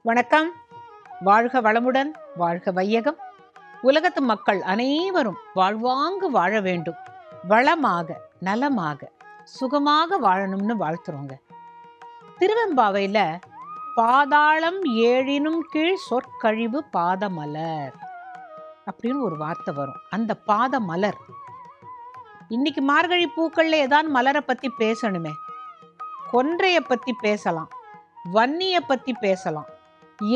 வணக்கம். வாழ்க வளமுடன், வாழ்க வையகம். உலகத்து மக்கள் அனைவரும் வாழ்வாங்கு வாழ வேண்டும், வளமாக நலமாக சுகமாக வாழணும்னு வாழ்த்துறோங்க. திருவெம்பாவையில் பாதாளம் ஏழினும் கீழ் சொற்கழிவு பாதமலர் அப்படின்னு ஒரு வார்த்தை வரும். அந்த பாதமலர் இன்னைக்கு மார்கழி பூக்கள்ல ஏதாவது மலரை பத்தி பேசணுமே. கொன்றைய பத்தி பேசலாம், வன்னிய பத்தி பேசலாம்,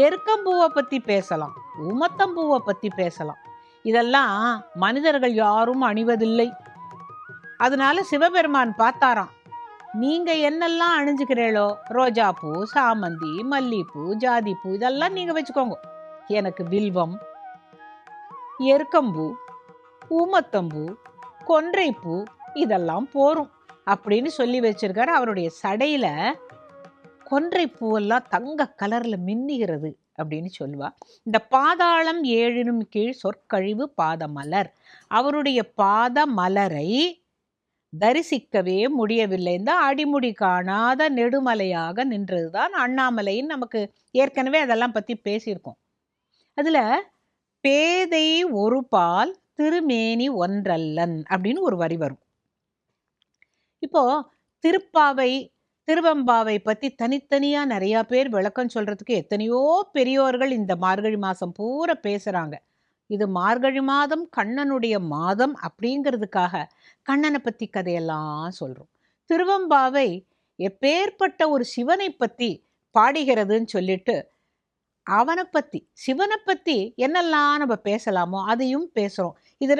எருக்கம்பூவை பத்தி பேசலாம், உமத்தம்பூவை பத்தி பேசலாம். இதெல்லாம் மனிதர்கள் யாரும் அணிவதில்லை. அதனால சிவபெருமான் பார்த்தாராம், நீங்க என்னெல்லாம் அணிஞ்சுக்கிறீளோ, ரோஜா பூ, சாமந்தி, மல்லிப்பூ, ஜாதிப்பூ இதெல்லாம் நீங்க வச்சுக்கோங்க. எனக்கு வில்வம், எருக்கம்பூ, ஊமத்தம்பூ, கொன்றைப்பூ இதெல்லாம் போரும் அப்படின்னு சொல்லி வச்சிருக்காரு. அவருடைய சடையில கொன்றை பூவெல்லாம் தங்க கலர்ல மின்னுகிறது அப்படின்னு சொல்லுவா. இந்த பாதாளம் ஏழினும் கீழ் சொற்கழிவு பாதமலர், அவருடைய பாத மலரை தரிசிக்கவே முடியவில்லை. இந்த அடிமுடி காணாத நெடுமலையாக நின்றதுதான் அண்ணாமலைன்னு நமக்கு ஏற்கனவே அதெல்லாம் பத்தி பேசியிருக்கோம். அதுல பேதை ஒரு பால் திருமேனி ஒன்றல்லன் அப்படின்னு ஒரு வரி வரும். இப்போ திருப்பாவை திருவெம்பாவை பற்றி தனித்தனியாக நிறையா பேர் விளக்கம் சொல்கிறதுக்கு எத்தனையோ பெரியோர்கள் இந்த மார்கழி மாதம் பூரா பேசுகிறாங்க. இது மார்கழி மாதம் கண்ணனுடைய மாதம் அப்படிங்கிறதுக்காக கண்ணனை பற்றி கதையெல்லாம் சொல்கிறோம். திருவெம்பாவை எப்பேற்பட்ட ஒரு சிவனை பற்றி பாடுகிறதுன்னு சொல்லிட்டு அவனை பற்றி சிவனை பற்றி என்னெல்லாம் நம்ம பேசலாமோ அதையும் பேசுகிறோம். இது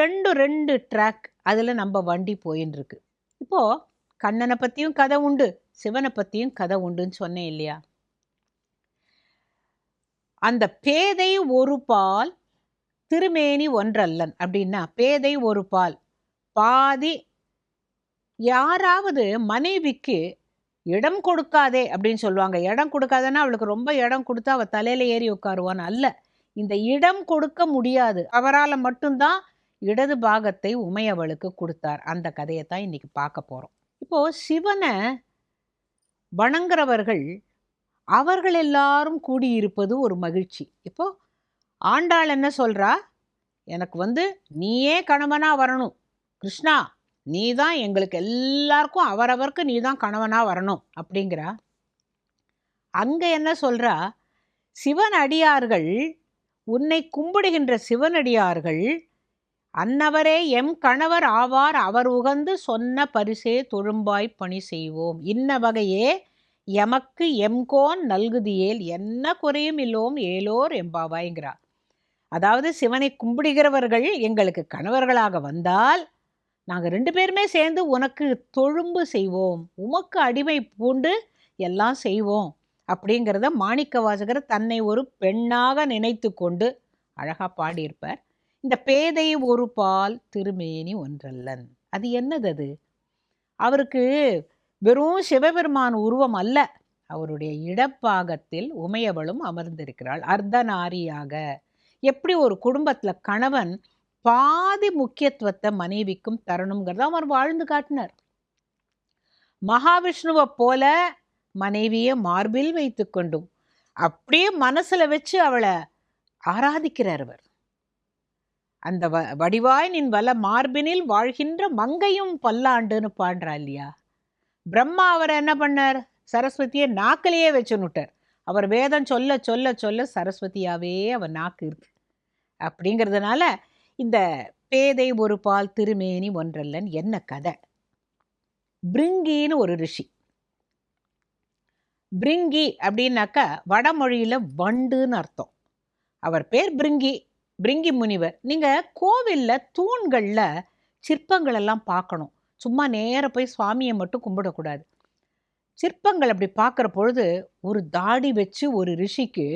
ரெண்டு ட்ராக், அதில் நம்ம வண்டி போயின்னு இருக்கு. இப்போது கண்ணனை பற்றியும் கதை உண்டு, சிவனை பற்றியும் கதை உண்டுன்னு சொன்னேன் இல்லையா? அந்த பேதை ஒரு பால் திருமேனி ஒன்றல்லன் அப்படின்னா, பேதை ஒரு பால் பாதி. யாராவது மனைவிக்கு இடம் கொடுக்காதே அப்படின்னு சொல்லுவாங்க. இடம் கொடுக்காதன்னா அவளுக்கு ரொம்ப இடம் கொடுத்தா அவள் தலையில ஏறி உட்காருவான்னு அல்ல. இந்த இடம் கொடுக்க முடியாது, அவரால் மட்டும்தான் இடது பாகத்தை உமையவளுக்கு கொடுத்தார். அந்த கதையை தான் இன்னைக்கு பார்க்க போகிறோம். இப்போது சிவனை வணங்குறவர்கள் அவர்கள் எல்லாரும் கூடியிருப்பது ஒரு மகிழ்ச்சி. இப்போ ஆண்டாள் என்ன சொல்றா, எனக்கு நீயே கணவனாக வரணும் கிருஷ்ணா, நீ தான் எங்களுக்கு எல்லாருக்கும் அவரவருக்கு நீ தான் கணவனாக வரணும் அப்படிங்கிறா. அங்கே என்ன சொல்றா, சிவன் அடியார்கள் உன்னை கும்பிடுகின்ற சிவனடியார்கள் அன்னவரே எம் கணவர் ஆவார், அவர் உகந்து சொன்ன பரிசே தொழும்பாய் பணி செய்வோம், இன்ன வகையே எமக்கு எம்கோன் நல்குதியேல் என்ன குறையும் இல்லோம் ஏலோர் எம்பாவாய்ங்கிறா. அதாவது சிவனை கும்பிடுகிறவர்கள் எங்களுக்கு கணவர்களாக வந்தால் நாங்கள் 2 பேருமே சேர்ந்து உனக்கு தொழும்பு செய்வோம், உமக்கு அடிமை பூண்டு எல்லாம் செய்வோம் அப்படிங்கிறத மாணிக்க வாசகர் தன்னை ஒரு பெண்ணாக நினைத்து கொண்டு அழகாக பாடியிருப்பார். இந்த பேதை ஒரு பால் திருமேனி ஒன்றல்லன், அது என்னது? அது அவருக்கு வெறும் சிவபெருமான் உருவம் அல்ல, அவருடைய இடப்பாகத்தில் உமையவளும் அமர்ந்திருக்கிறாள் அர்த்தநாரியாக. எப்படி ஒரு குடும்பத்தில் கணவன் பாதி முக்கியத்துவத்தை மனைவிக்கும் தரணுங்கிறத அவர் வாழ்ந்து காட்டினார். மகாவிஷ்ணுவை போல மனைவியை மார்பில் வைத்து கொண்டும் அப்படியே மனசுல வச்சு அவளை ஆராதிக்கிறார் அவர். அந்த வடிவாய் நின் வல மார்பினில் வாழ்கின்ற மங்கையும் பல்லாண்டுன்னு பாடுறா இல்லையா? பிரம்மா அவரை என்ன பண்ணார், சரஸ்வதியை நாக்கிலேயே வச்சுன்னுட்டார். அவர் வேதம் சொல்ல சொல்ல சொல்ல சரஸ்வதியாவே அவர் நாக்கு இருக்கு. அப்படிங்கிறதுனால இந்த பேதை ஒரு பால் திருமேனி ஒன்றல்லன் என்ன கதை? பிரிங்கின்னு ஒரு ரிஷி. பிரிங்கி அப்படின்னாக்கா வடமொழியில வண்டுன்னு அர்த்தம். அவர் பேர் பிரிங்கி, பிரிங்கி முனிவர். நீங்கள் கோவிலில் தூண்களில் சிற்பங்கள் எல்லாம் பார்க்கணும். சும்மா நேர போய் சுவாமியை மட்டும் கும்பிடக்கூடாது. சிற்பங்கள் அப்படி பார்க்குற பொழுது ஒரு தாடி வச்சு ஒரு ரிஷிக்கு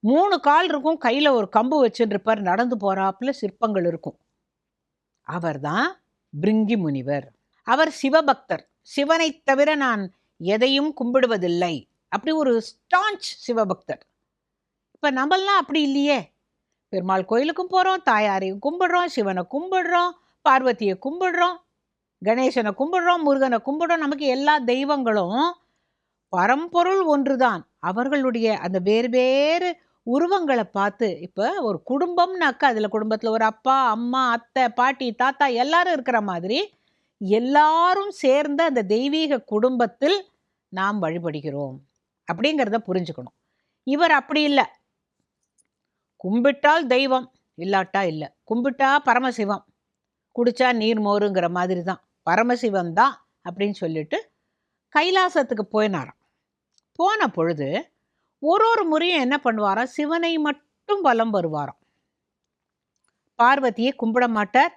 3 கால் இருக்கும், கையில் ஒரு கம்பு வச்சுருப்பார், நடந்து போகிறாப்புல சிற்பங்கள் இருக்கும். அவர் தான் பிரிங்கி முனிவர். அவர் சிவபக்தர். சிவனை தவிர நான் எதையும் கும்பிடுவதில்லை, அப்படி ஒரு ஸ்டான்ச் சிவபக்தர். இப்போ நம்மளாம் அப்படி இல்லையே. பெருமாள் கோயிலுக்கும் போகிறோம், தாயாரையும் கும்பிடுறோம், சிவனை கும்பிடுறோம், பார்வதியை கும்பிடுறோம், கணேசனை கும்பிடுறோம், முருகனை கும்பிடுறோம். நமக்கு எல்லா தெய்வங்களும் பரம்பொருள் ஒன்றுதான். அவர்களுடைய அந்த வேறு வேறு உருவங்களை பார்த்து, இப்போ ஒரு குடும்பம்னாக்கா அதில் குடும்பத்தில் ஒரு அப்பா, அம்மா, அத்தை, பாட்டி, தாத்தா எல்லாரும் இருக்கிற மாதிரி எல்லாரும் சேர்ந்த அந்த தெய்வீக குடும்பத்தில் நாம் வழிபடுகிறோம் அப்படிங்கிறத புரிஞ்சுக்கணும். இவர் அப்படி இல்லை. கும்பிட்டால் தெய்வம், இல்லாட்டா இல்லை. கும்பிட்டா பரமசிவம், குடிச்சா நீர் மோருங்கிற மாதிரி தான். பரமசிவம் தான் அப்படின்னு சொல்லிட்டு கைலாசத்துக்கு போயினாராம். போன பொழுது ஒரு முறையும் என்ன பண்ணுவாராம், சிவனை மட்டும் வலம் வருவாராம். பார்வதியை கும்பிட மாட்டார்,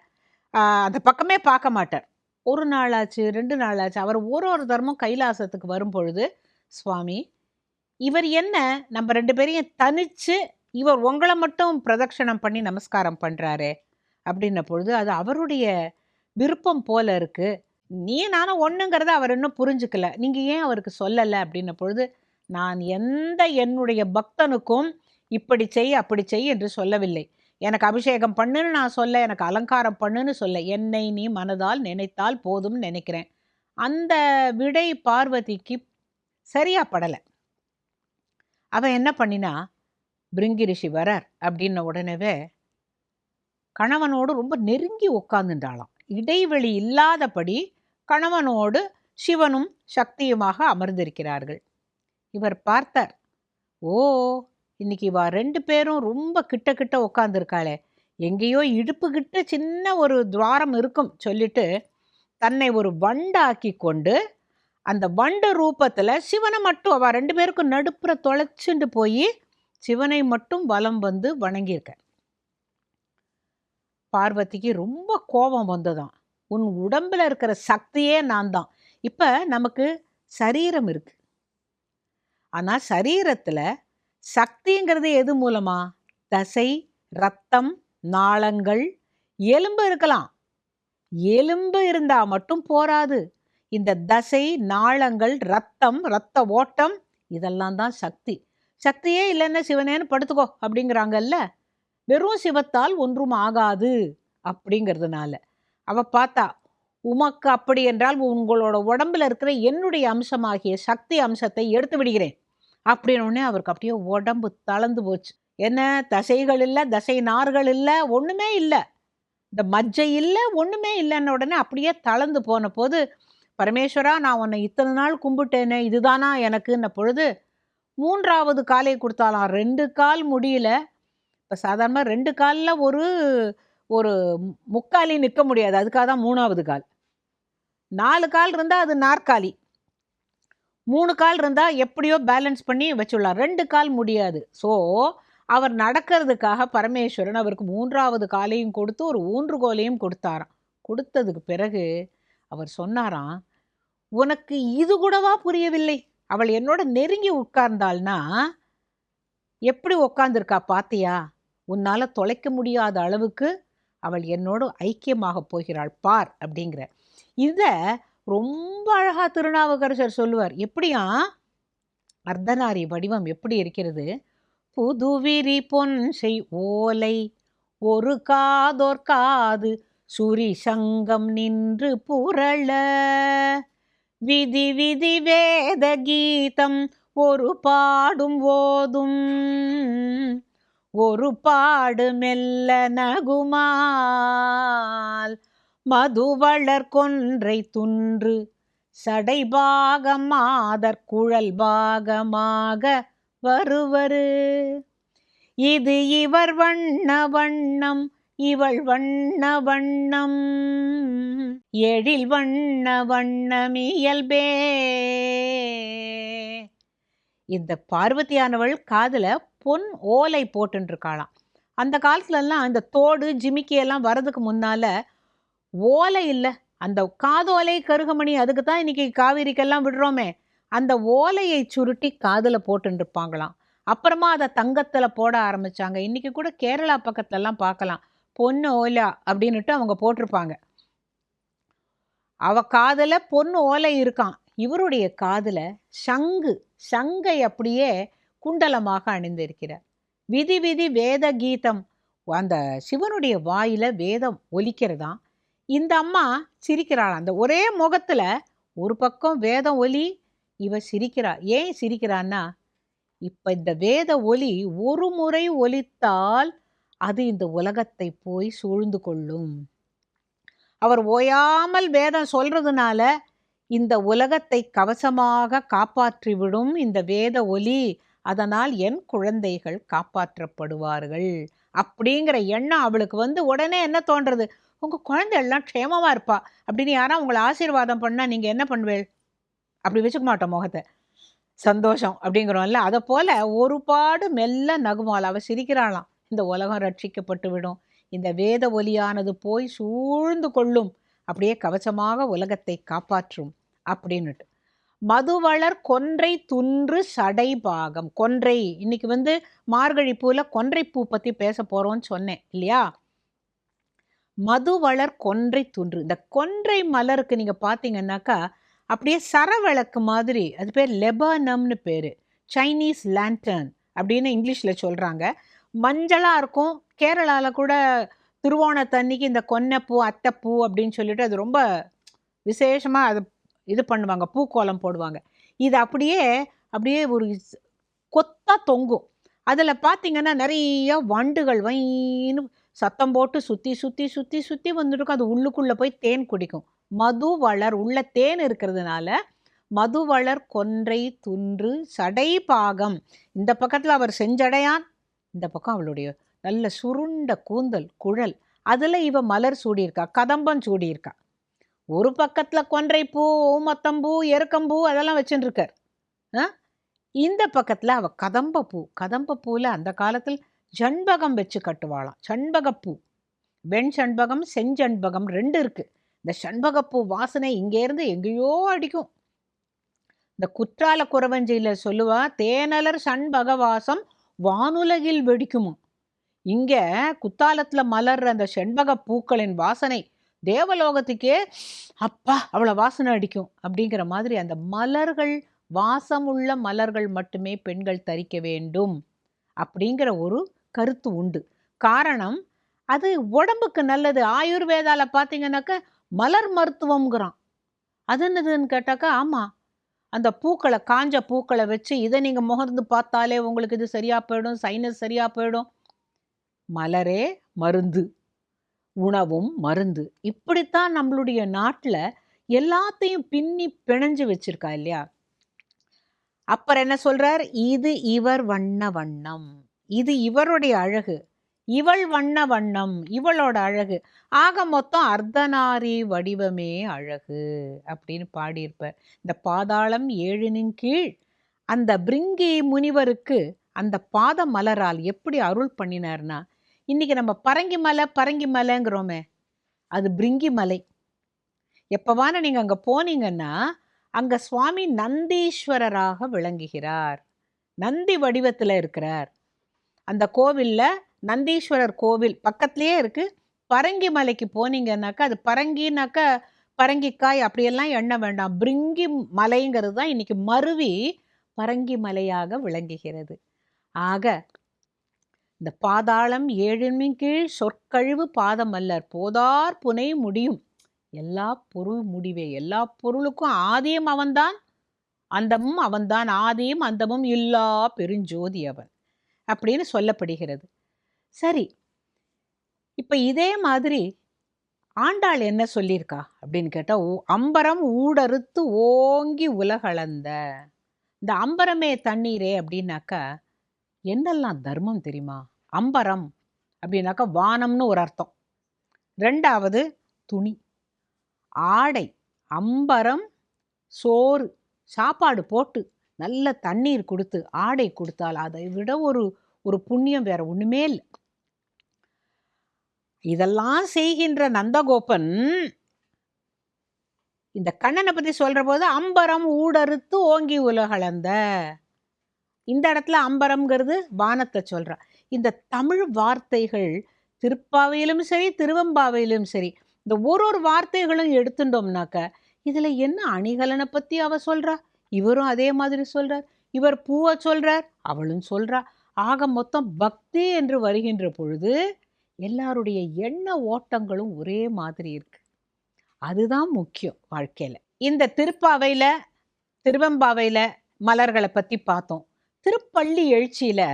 அந்த பக்கமே பார்க்க மாட்டார். 1 நாளாச்சு, 2 நாளாச்சு. அவர் ஒரு தரமும் கைலாசத்துக்கு வரும் பொழுது, சுவாமி இவர் என்ன நம்ம 2 பேரையும் தனிச்சு இவர் உங்களை மட்டும் பிரதட்சணம் பண்ணி நமஸ்காரம் பண்ணுறாரு அப்படின்ன பொழுது, அது அவருடைய விருப்பம் போல இருக்கு. நீ நானும் ஒன்றுங்கிறத அவர் இன்னும் புரிஞ்சுக்கல, நீங்கள் ஏன் அவருக்கு சொல்லலை அப்படின்ன பொழுது, நான் என்னுடைய பக்தனுக்கும் இப்படி செய் அப்படி செய் என்று சொல்லவில்லை. எனக்கு அபிஷேகம் பண்ணுன்னு நான் சொல்ல, எனக்கு அலங்காரம் பண்ணுன்னு சொல்ல, என்னை நீ மனதால் நினைத்தால் போதும்னு நினைக்கிறேன். அந்த விடை பார்வதிக்கு சரியா படலை. அவன் என்ன பண்ணினா, பிருங்கி ரிஷி வரார் அப்படின்ன உடனேவே கணவனோடு ரொம்ப நெருங்கி உட்கார்ந்துட்டாளாம். இடைவெளி இல்லாதபடி கணவனோடு சிவனும் சக்தியுமாக அமர்ந்திருக்கிறார்கள். இவர் பார்த்தார், ஓ இன்னைக்கு இவா 2 பேரும் ரொம்ப கிட்ட கிட்ட உட்காந்துருக்காளே, எங்கேயோ இடுப்பு கிட்ட சின்ன ஒரு துவாரம் இருக்கும் சொல்லிட்டு தன்னை ஒரு வண்டாக்கி கொண்டு அந்த வண்டு ரூபத்தில் சிவனை மட்டும் அவ 2 பேருக்கும் நடுப்புற தொலைச்சுண்டு போய் சிவனை மட்டும் வலம் வந்து வணங்கியிருக்க. பார்வதிக்கு ரொம்ப கோபம் வந்ததாம். உன் உடம்புல இருக்கிற சக்தியே நான் தான். இப்போ நமக்கு சரீரம் இருக்கு, ஆனால் சரீரத்தில் சக்திங்கிறது எது மூலமா? தசை, ரத்தம், நாளங்கள், எலும்பு இருக்கலாம். எலும்பு இருந்தால் மட்டும் போராது. இந்த தசை, நாளங்கள், ரத்தம், ரத்த ஓட்டம் இதெல்லாம் தான் சக்தி. சக்தியே இல்லைன்னா சிவனேன்னு படுத்துக்கோ அப்படிங்கிறாங்கல்ல. வெறும் சிவத்தால் ஒன்றும் ஆகாது அப்படிங்கிறதுனால அவ பார்த்தா, உமக்கு அப்படி என்றால் உங்களோட உடம்புல இருக்கிற என்னுடைய அம்சமாகிய சக்தி அம்சத்தை எடுத்து விடுகிறேன் அப்படின்னோடனே அவருக்கு அப்படியே உடம்பு தளர்ந்து போச்சு. என்ன, தசைகள் இல்லை, தசை நார்கள் இல்லை, ஒன்றுமே இல்லை, இந்த மஜ்ஜை இல்லை, ஒன்றுமே இல்லைன்ன உடனே அப்படியே தளர்ந்து போன போது, பரமேஸ்வரா நான் உன்னை இத்தனை நாள் கும்பிட்டேனே இதுதானா எனக்குன்ன பொழுது 3வது காலை கொடுத்தாலாம். 2 கால் முடியல. இப்போ சாதாரணமாக 2 காலில் ஒரு முக்காலி நிற்க முடியாது, அதுக்காக தான் 3வது கால். 4 கால் இருந்தால் அது நாற்காலி, 3 கால் இருந்தால் எப்படியோ பேலன்ஸ் பண்ணி வச்சுடலாம். 2 கால் முடியாது. ஸோ அவர் நடக்கிறதுக்காக பரமேஸ்வரன் அவருக்கு 3வது காலையும் கொடுத்து ஒரு ஊன்றுகோலையும் கொடுத்தாராம். கொடுத்ததுக்கு பிறகு அவர் சொன்னாராம், உனக்கு இது கூடவா புரியவில்லை? அவள் என்னோட நெருங்கி உட்கார்ந்தாள்னா எப்படி உட்கார்ந்துருக்கா பாத்தியா? உன்னால் தொலைக்க முடியாத அளவுக்கு அவள் என்னோடு ஐக்கியமாக போகிறாள் பார் அப்படிங்கிற. இதை ரொம்ப அழகா திருநாவுக்கரசர் சொல்லுவார். எப்படியா அர்த்தநாரி வடிவம் எப்படி இருக்கிறது? புதுவிரி பொன்சை ஓலை ஒரு காதோர் காது சுரி சங்கம் நின்று புரள விதி விதி வேத கீதம் ஒரு பாடும் ஓதும் ஒரு பாடு மெல்ல நகுமால் மதுவளர் கொன்றை துன்று சடைபாகம் மாதர் குழல் பாகமாக வருவரு. இது இவர் வண்ண வண்ணம் இவள் வண்ண வண்ணம் எழில் வண்ண வண்ணம் இயல்பே. இந்த பார்வதியானவள் காதுல பொன் ஓலை போட்டுருக்காளாம். அந்த காலத்துலலாம் இந்த தோடு ஜிமிக்கியெல்லாம் வர்றதுக்கு முன்னால ஓலை இல்லை, அந்த காதோலை கருகமணி, அதுக்கு தான் இன்னைக்கு காவிரிக்கெல்லாம் விடுறோமே, அந்த ஓலையை சுருட்டி காதில் போட்டுருப்பாங்களாம். அப்புறமா அதை தங்கத்தில் போட ஆரம்பித்தாங்க. இன்றைக்கி கூட கேரளா பக்கத்துலலாம் பார்க்கலாம், பொண்ணு ஓலை அப்படின்னுட்டு அவங்க போட்டிருப்பாங்க. அவ காதில் பொண்ணு ஓலை இருக்கான், இவருடைய காதில் சங்கை அப்படியே குண்டலமாக அணிந்திருக்கிறார். விதி விதி வேத கீதம், அந்த சிவனுடைய வாயில வேதம் ஒலிக்கிறதாம். இந்த அம்மா சிரிக்கிறாள். அந்த ஒரே முகத்தில் ஒரு பக்கம் வேதம் ஒலி, இவ சிரிக்கிறா. ஏன் சிரிக்கிறான்னா, இப்ப இந்த வேத ஒலி ஒரு முறை ஒலித்தால் அது இந்த உலகத்தை போய் சூழ்ந்து கொள்ளும். அவர் ஓயாமல் வேதம் சொல்றதுனால இந்த உலகத்தை கவசமாக காப்பாற்றிவிடும் இந்த வேத ஒலி. அதனால் என் குழந்தைகள் காப்பாற்றப்படுவார்கள் அப்படிங்கிற எண்ணம் அவளுக்கு வந்து உடனே என்ன தோன்றது, உங்க குழந்தை எல்லாம் க்ஷேமமா இருப்பா அப்படின்னு யாரா உங்களை ஆசீர்வாதம் பண்ணா நீங்க என்ன பண்ணுவேள்? அப்படி வச்சுக்க மாட்டோம் முகத்தை. சந்தோஷம் அப்படிங்கிறோம்ல, அதை போல ஒரு பாடு மெல்ல நகுமாள். அவ சிரிக்கிறாளாம், இந்த உலகம் ரட்சிக்கப்பட்டு விடும், இந்த வேத ஒலியானது போய் சூழ்ந்து கொள்ளும், அப்படியே கவசமாக உலகத்தை காப்பாற்றும் அப்படின்னுட்டு. மதுவளர் கொன்றை துன்று சடை பாகம். கொன்றை, இன்னைக்கு வந்து மார்கழி பூல கொன்றை பூ பத்தி பேச போறோம்னு சொன்னேன் இல்லையா? மதுவளர் கொன்றை துன்று, இந்த கொன்றை மலருக்கு நீங்க பாத்தீங்கன்னாக்கா அப்படியே சரவிளக்கு மாதிரி, அது பேர் லெபனம்னு பேரு, சைனீஸ் லேண்டர்ன் அப்படின்னு இங்கிலீஷ்ல சொல்றாங்க. மஞ்சளா இருக்கும். கேரளால கூட திருவோணத்தன்னைக்கு இந்த கொன்னைப்பூ அத்தைப்பூ அப்படின்னு சொல்லிட்டு அது ரொம்ப விசேஷமா அது இது பண்ணுவாங்க, பூக்கோலம் போடுவாங்க. இது அப்படியே அப்படியே ஒரு கொத்தா தொங்கும். அதில் பார்த்தீங்கன்னா நிறைய வண்டுகள் வைன்னு சத்தம் போட்டு சுற்றி சுற்றி சுற்றி சுற்றி வந்துட்டு அது உள்ளுக்குள்ளே போய் தேன் குடிக்கும். மது வளர், உள்ள தேன் இருக்கிறதுனால மதுவளர் கொன்றை துன்று சடை பாகம். இந்த பக்கத்தில் அவர் செஞ்சடையான், இந்த பக்கம் அவளுடைய நல்ல சுருண்ட கூந்தல் குழல், அதில் இவ மலர் சூடியிருக்கா, கதம்பம் சூடியிருக்கா. ஒரு பக்கத்தில் கொன்றை பூ, ஊமத்தம்பூ, எருக்கம்பூ அதெல்லாம் வச்சுட்டு இருக்கார். இந்த பக்கத்தில் அவள் கதம்பப்பூ. கதம்பப்பூவில் அந்த காலத்தில் ஜண்பகம் வச்சு கட்டுவாளாம். சண்பகப்பூ, வெண் சண்பகம் செஞ்சண்பகம் ரெண்டு இருக்கு. இந்த சண்பகப்பூ வாசனை இங்கேருந்து எங்கேயோ அடிக்கும். இந்த குற்றால குறவஞ்சியில் சொல்லுவா, தேனலர் சண்பகவாசம் வானுலகில் வெடிக்குமா. இங்கே குத்தாலத்தில் மலர்ற அந்த செண்பக பூக்களின் வாசனை தேவலோகத்துக்கே அப்பா அவ்வளோ வாசனை அடிக்கும் அப்படிங்கிற மாதிரி. அந்த மலர்கள், வாசமுள்ள மலர்கள் மட்டுமே பெண்கள் தரிக்க வேண்டும் அப்படிங்கிற ஒரு கருத்து உண்டு. காரணம், அது உடம்புக்கு நல்லது. ஆயுர்வேதால பார்த்தீங்கன்னாக்கா மலர் மருத்துவம்ங்கிறான். அது என்னதுன்னு கேட்டாக்கா, ஆமாம், அந்த பூக்களை, காஞ்ச பூக்களை வச்சு இதை நீங்கள் முகர்ந்து பார்த்தாலே உங்களுக்கு இது சரியாக போயிடும், சைனஸ் சரியாக போயிடும். மலரே மருந்து, உணவும் மருந்து. இப்படித்தான் நம்மளுடைய நாட்டில் எல்லாத்தையும் பின்னி பிணைஞ்சு வச்சிருக்கா இல்லையா? அப்புறம் என்ன சொல்றார், இது இவர் வண்ண வண்ணம், இது இவருடைய அழகு, இவள் வண்ண வண்ணம், இவளோட அழகு, ஆக மொத்தம் அர்த்தநாரி வடிவமே அழகு அப்படின்னு பாடியிருப்பார். இந்த பாதாளம் ஏழினின் கீழ் அந்த பிரிங்கி முனிவருக்கு அந்த பாத மலரால் எப்படி அருள் பண்ணினார்னா, இன்னைக்கு நம்ம பரங்கி மலை பரங்கி மலைங்கிறோமே, அது பிரிங்கி மலை. எப்பவான நீங்க அங்க போனீங்கன்னா அங்க சுவாமி நந்தீஸ்வரராக விளங்குகிறார், நந்தி வடிவத்தில் இருக்கிறார். அந்த கோவில்ல நந்தீஸ்வரர் கோவில் பக்கத்துலேயே இருக்கு. பரங்கி மலைக்கு போனீங்கன்னாக்கா, அது பரங்கினாக்கா பரங்கிக்காய் அப்படியெல்லாம் எண்ண வேண்டாம், பிரிங்கி மலைங்கிறது தான் இன்னைக்கு மருவி பரங்கி மலையாக விளங்குகிறது. ஆக இந்த பாதாளம் ஏழின்மின் கீழ் சொற்கழிவு பாதம் அல்லர் போதார் புனை முடியும். எல்லா பொருள் முடிவே, எல்லா பொருளுக்கும் ஆதியும் அவன்தான், அந்தமும் அவன்தான், ஆதியும் அந்தமும் இல்லா பெருஞ்சோதி அவன் அப்படின்னு சொல்லப்படுகிறது. சரி, இப்ப இதே மாதிரி ஆண்டாள் என்ன சொல்லியிருக்கா அப்படின்னு கேட்டா, அம்பரம் ஊடறுத்து ஓங்கி உலகளந்த. இந்த அம்பரமே தண்ணீரே அப்படின்னாக்கா என்னெல்லாம் தர்மம் தெரியுமா? அம்பரம் அப்படின்னாக்கா வானம்னு ஒரு அர்த்தம். ரெண்டாவது துணி, ஆடை. அம்பரம் சோறு, சாப்பாடு போட்டு நல்ல தண்ணீர் கொடுத்து ஆடை கொடுத்தால் அதை விட ஒரு புண்ணியம் வேற ஒண்ணுமே இல்லை. இதெல்லாம் செய்கின்ற நந்தகோபன் இந்த கண்ணனை பத்தி சொல்ற போது அம்பரம் ஊடறுத்து ஓங்கி உலகளந்த. இந்த இடத்துல அம்பரம்ங்கிறது வானத்தை சொல்றா. இந்த தமிழ் வார்த்தைகள் திருப்பாவையிலும் சரி திருவம்பாவையிலும் சரி, இந்த ஒரு வார்த்தைகளும் எடுத்துட்டோம்னாக்க இதுல என்ன அணிகலனை பத்தி அவ சொல்றா, இவரும் அதே மாதிரி சொல்றார், இவர் பூவை சொல்றார், அவளும் சொல்றா. ஆக மொத்தம் பக்தி என்று வருகின்ற பொழுது எல்லாருடைய எண்ண ஓட்டங்களும் ஒரே மாதிரி இருக்கு. அதுதான் முக்கியம் வாழ்க்கையில. இந்த திருப்பாவையில திருவெம்பாவையில் மலர்களை பற்றி பார்த்தோம். திருப்பள்ளி எழுச்சியில்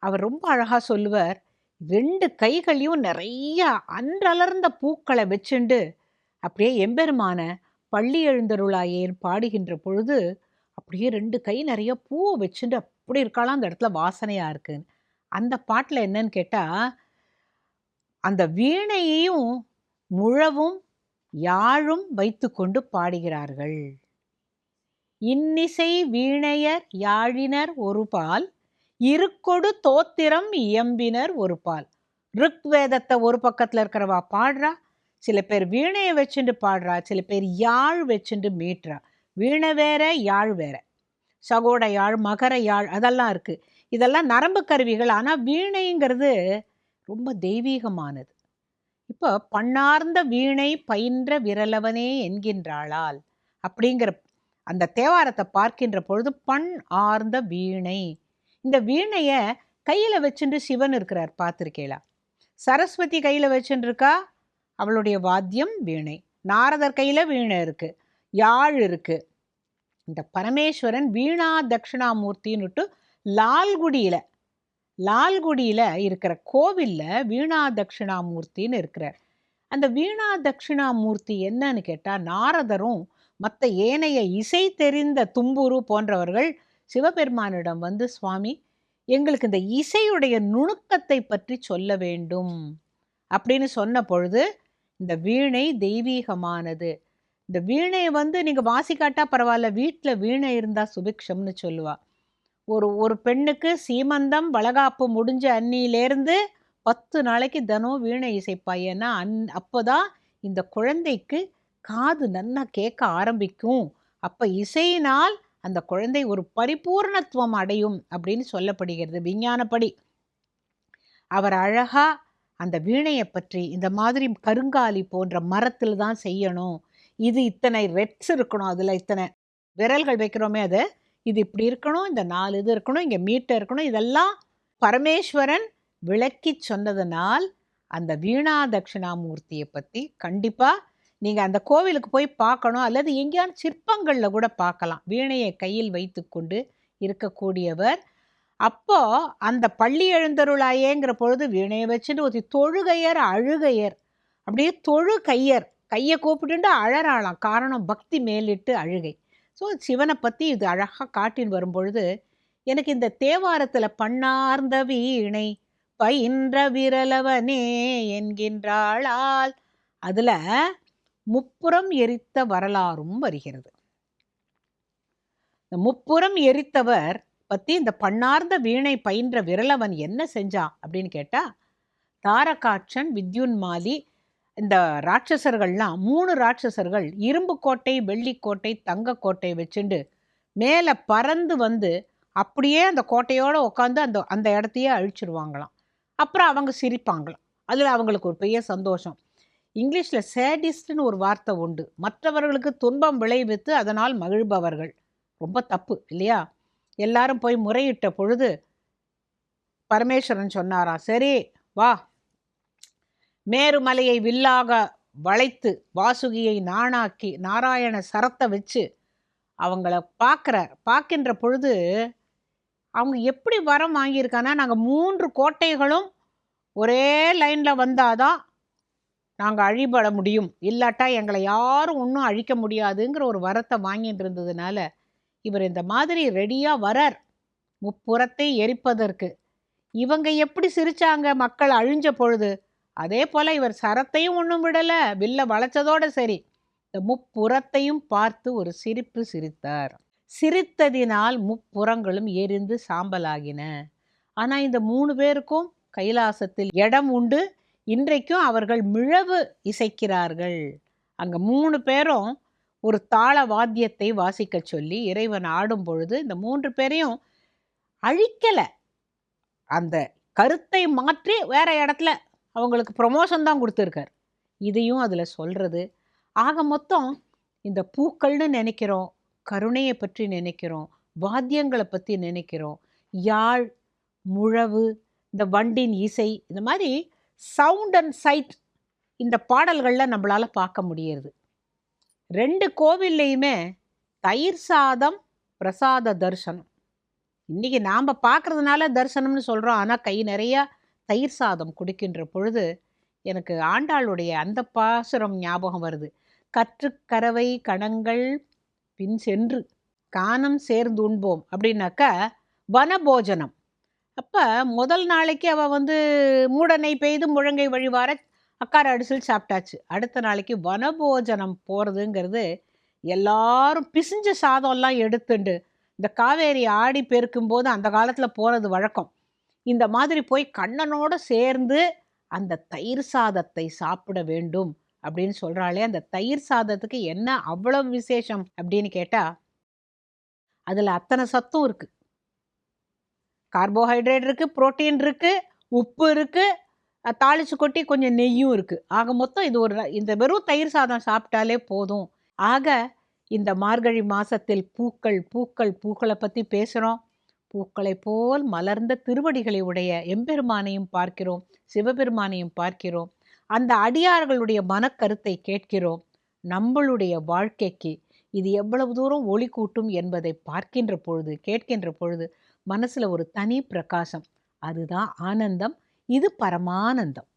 அவர் ரொம்ப அழகாக சொல்லுவார், 2 கைகளையும் நிறைய அன்றலர்ந்த பூக்களை வச்சுண்டு அப்படியே எம்பெருமான பள்ளி எழுந்தருளாயேன்னு பாடுகின்ற பொழுது அப்படியே 2 கை நிறைய பூவை வச்சுட்டு அப்படி இருக்காளாம், அந்த இடத்துல வாசனையாக இருக்குன்னு. அந்த பாட்டில் என்னன்னு கேட்டால், அந்த வீணையையும் முழவும் யாழும் வைத்து கொண்டு பாடுகிறார்கள். இன்னிசை வீணையர் யாழினர் ஒரு பால், இருக்கொடு தோத்திரம் இயம்பினர் ஒரு பால். ருக்வேதத்தை ஒரு பக்கத்தில் இருக்கிறவா பாடுறா, சில பேர் வீணையை வச்சுட்டு பாடுறா, சில பேர் யாழ் வச்சுட்டு மீட்டுறா. வீணை வேற யாழ் வேற, சகோட யாழ், மகர யாழ் அதெல்லாம் இருக்குது. இதெல்லாம் நரம்பு கருவிகள். ஆனால் வீணைங்கிறது ரொம்ப தெய்வீகமானது. இப்போ பண்ணார்ந்த வீணை பயின்ற விரலவனே என்கின்றாளால் அப்படிங்கிற அந்த தேவாரத்தை பார்க்கின்ற பொழுது பண் ஆர்ந்த வீணை, இந்த வீணையை கையில் வச்சுட்டு சிவன் இருக்கிறார், பார்த்துருக்கேளா? சரஸ்வதி கையில் வச்சுட்டு இருக்கா, அவளுடைய வாத்தியம் வீணை. நாரதர் கையில் வீணை இருக்குது, யாழ் இருக்குது. இந்த பரமேஸ்வரன் வீணா தட்சிணாமூர்த்தின்னுட்டு லால்குடியில் இருக்கிற கோவிலில் வீணா தட்சிணாமூர்த்தின்னு இருக்கிறார். அந்த வீணா தட்சிணாமூர்த்தி என்னன்னு கேட்டால், நாரதரும் மற்ற ஏனைய இசை தெரிந்த தும்புரு போன்றவர்கள் சிவபெருமானிடம் வந்து, சுவாமி எங்களுக்கு இந்த இசையுடைய நுணுக்கத்தை பற்றி சொல்ல வேண்டும் அப்படின்னு சொன்ன பொழுது, இந்த வீணை தெய்வீகமானது, இந்த வீணையை நீங்கள் வாசிக்காட்டா பரவாயில்ல, வீட்டில் வீணை இருந்தால் சுபிக்ஷம்னு சொல்லுவா. ஒரு பெண்ணுக்கு சீமந்தம் வளகாப்பு முடிஞ்ச அன்னியிலேருந்து 10 நாளைக்கு தினம் வீணை இசைப்பா. ஏன்னா அப்போதான் இந்த குழந்தைக்கு காது நல்லா கேட்க ஆரம்பிக்கும். அப்போ இசையினால் அந்த குழந்தை ஒரு பரிபூர்ணத்துவம் அடையும் அப்படின்னு சொல்லப்படுகிறது விஞ்ஞானப்படி. அவர் அழகா அந்த வீணையை பற்றி, இந்த மாதிரி கருங்காலி போன்ற மரத்தில் தான் செய்யணும், இது இத்தனை ரெட்ஸ் இருக்கணும், அதில் இத்தனை விரல்கள் வைக்கிறோமே அது, இது இப்படி இருக்கணும், இந்த 4 இது இருக்கணும், இங்கே மீட்டர் இருக்கணும், இதெல்லாம் பரமேஸ்வரன் விளக்கி சொன்னதனால் அந்த வீணா தட்சிணாமூர்த்தியை பற்றி கண்டிப்பாக நீங்கள் அந்த கோவிலுக்கு போய் பார்க்கணும். அல்லது எங்கேயான சிற்பங்களில் கூட பார்க்கலாம், வீணையை கையில் வைத்து கொண்டு இருக்கக்கூடியவர். அப்போது அந்த பள்ளி எழுந்தருளாயேங்கிற பொழுது வீணையை வச்சுட்டு ஒரு தொழுகையர் அழுகையர், அப்படியே தொழு கையர் கையை கூப்பிட்டு அழறாளாம். காரணம் பக்தி மேலிட்டு அழுகை. ஸோ சிவனை பற்றி இது அழகாக காட்டின்னு வரும்பொழுது எனக்கு இந்த தேவாரத்தில் பண்ணார்ந்த வீணை பயின்ற விரலவனே என்கின்றாளால் அதில் முப்புறம் எரித்த வரலாறும் வருகிறது. இந்த முப்புறம் எரித்தவர் பற்றி இந்த பண்ணார்ந்த வீணை பயின்ற விரலவன் என்ன செஞ்சான் அப்படின்னு கேட்டால், தாரகாட்சன், வித்யுன்மாலி, இந்த ராட்சசர்கள்லாம் 3 ராட்சசர்கள் இரும்பு கோட்டை, வெள்ளிக்கோட்டை, தங்கக்கோட்டை வச்சுண்டு மேலே பறந்து வந்து அப்படியே அந்த கோட்டையோடு உட்காந்து அந்த இடத்தையே அழிச்சிருவாங்களாம். அப்புறம் அவங்க சிரிப்பாங்களாம். அதில் அவங்களுக்கு ஒரு பெரிய சந்தோஷம். இங்கிலீஷில் சேடிஸ்ட்னு ஒரு வார்த்தை உண்டு, மற்றவர்களுக்கு துன்பம் விளைவித்து அதனால் மகிழ்பவர்கள். ரொம்ப தப்பு இல்லையா? எல்லாரும் போய் முறையிட்ட பொழுது பரமேஸ்வரன் சொன்னாராம், சரி வா, மேருமலையை வில்லாக வளைத்து வாசுகியை நாணாக்கி நாராயண சரத்தை வச்சு அவங்கள பார்க்கின்ற பொழுது அவங்க எப்படி வரம் வாங்கியிருக்காங்கன்னா, நாங்கள் 3 கோட்டைகளும் ஒரே லைனில் வந்தாதான் நாங்கள் அழிபட முடியும், இல்லாட்டா எங்களை யாரும் ஒன்றும் அழிக்க முடியாதுங்கிற ஒரு வரத்தை வாங்கிட்டு இருந்ததுனால இவர் இந்த மாதிரி ரெடியாக வரார் முப்புறத்தை எரிப்பதற்கு. இவங்க எப்படி சிரிச்சாங்க மக்கள் அழிஞ்ச பொழுது, அதே போல் இவர் சரத்தையும் ஒன்றும் விடலை, வில்ல வளைச்சதோடு சரி இந்த முப்புறத்தையும் பார்த்து ஒரு சிரிப்பு சிரித்தார். சிரித்ததினால் முப்புறங்களும் எரிந்து சாம்பலாகின. ஆனால் இந்த 3 பேருக்கும் கைலாசத்தில் இடம் உண்டு. இன்றைக்கும் அவர்கள் மிழவு இசைக்கிறார்கள். அங்கே 3 பேரும் ஒரு தாள வாத்தியத்தை வாசிக்க சொல்லி இறைவன் ஆடும் பொழுது இந்த 3 பேரையும் அழிக்கலை, அந்த கருத்தை மாற்றி வேற இடத்துல அவங்களுக்கு ப்ரொமோஷன் தான் கொடுத்துருக்கார். இதையும் அதில் சொல்கிறது. ஆக மொத்தம் இந்த பூக்கள்னு நினைக்கிறோம், கருணையை பற்றி நினைக்கிறோம், வாத்தியங்களை பற்றி நினைக்கிறோம், யாழ், முழவு, இந்த வண்டின் இசை, இந்த மாதிரி சவுண்ட் அண்ட் சைட் இந்த பாடல்களில் நம்மளால் பார்க்க முடியுது. 2 கோவில்லையுமே தயிர் சாதம் பிரசாத தரிசனம். இன்னைக்கு நாம் பார்க்கறதுனால தரிசனம்னு சொல்கிறோம். ஆனால் கை நிறையா தயிர் சாதம் குடிக்கின்ற பொழுது எனக்கு ஆண்டாளுடைய அந்த பாசுரம் ஞாபகம் வருது. கற்றுக்கறவை கணங்கள் பின் சென்று கானம் சேர்ந்து உண்போம் அப்படின்னாக்கா வனபோஜனம். அப்போ முதல் நாளைக்கு அவள் வந்து மூடனை பெய்து முழங்கை வழிவார அக்கார அடிசல் சாப்பிட்டாச்சு. அடுத்த நாளைக்கு வனபோஜனம் போகிறதுங்கிறது எல்லாரும் பிசிஞ்ச சாதம்லாம் எடுத்துண்டு இந்த காவேரி ஆடி பெருக்கும்போது அந்த காலத்தில் போகிறது வழக்கம். இந்த மாதிரி போய் கண்ணனோடு சேர்ந்து அந்த தயிர் சாதத்தை சாப்பிட வேண்டும் அப்படின்னு சொல்கிறாளே, அந்த தயிர் சாதத்துக்கு என்ன அவ்வளவு விசேஷம் அப்படின்னு கேட்டால், அதில் அத்தனை சத்தும் இருக்குது. கார்போஹைட்ரேட் இருக்குது, புரோட்டீன் இருக்குது, உப்பு இருக்குது, தாளிச்சு கொட்டி கொஞ்சம் நெய்யும் இருக்குது. ஆக மொத்தம் இது இந்த வெறும் தயிர் சாதம் சாப்பிட்டாலே போதும். ஆக இந்த மார்கழி மாதத்தில் பூக்களை பற்றி பேசுகிறோம். பூக்களை போல் மலர்ந்த திருவடிகளை உடைய எம்பெருமானையும் பார்க்கிறோம், சிவபெருமானையும் பார்க்கிறோம். அந்த அடியார்களுடைய மனக்கருத்தை கேட்கிறோம். நம்மளுடைய வாழ்க்கைக்கு இது எவ்வளவு தூரம் ஒளி கூட்டும் என்பதை பார்க்கின்ற பொழுது, கேட்கின்ற பொழுது மனசில் ஒரு தனி பிரகாசம். அதுதான் ஆனந்தம். இது பரமானந்தம்.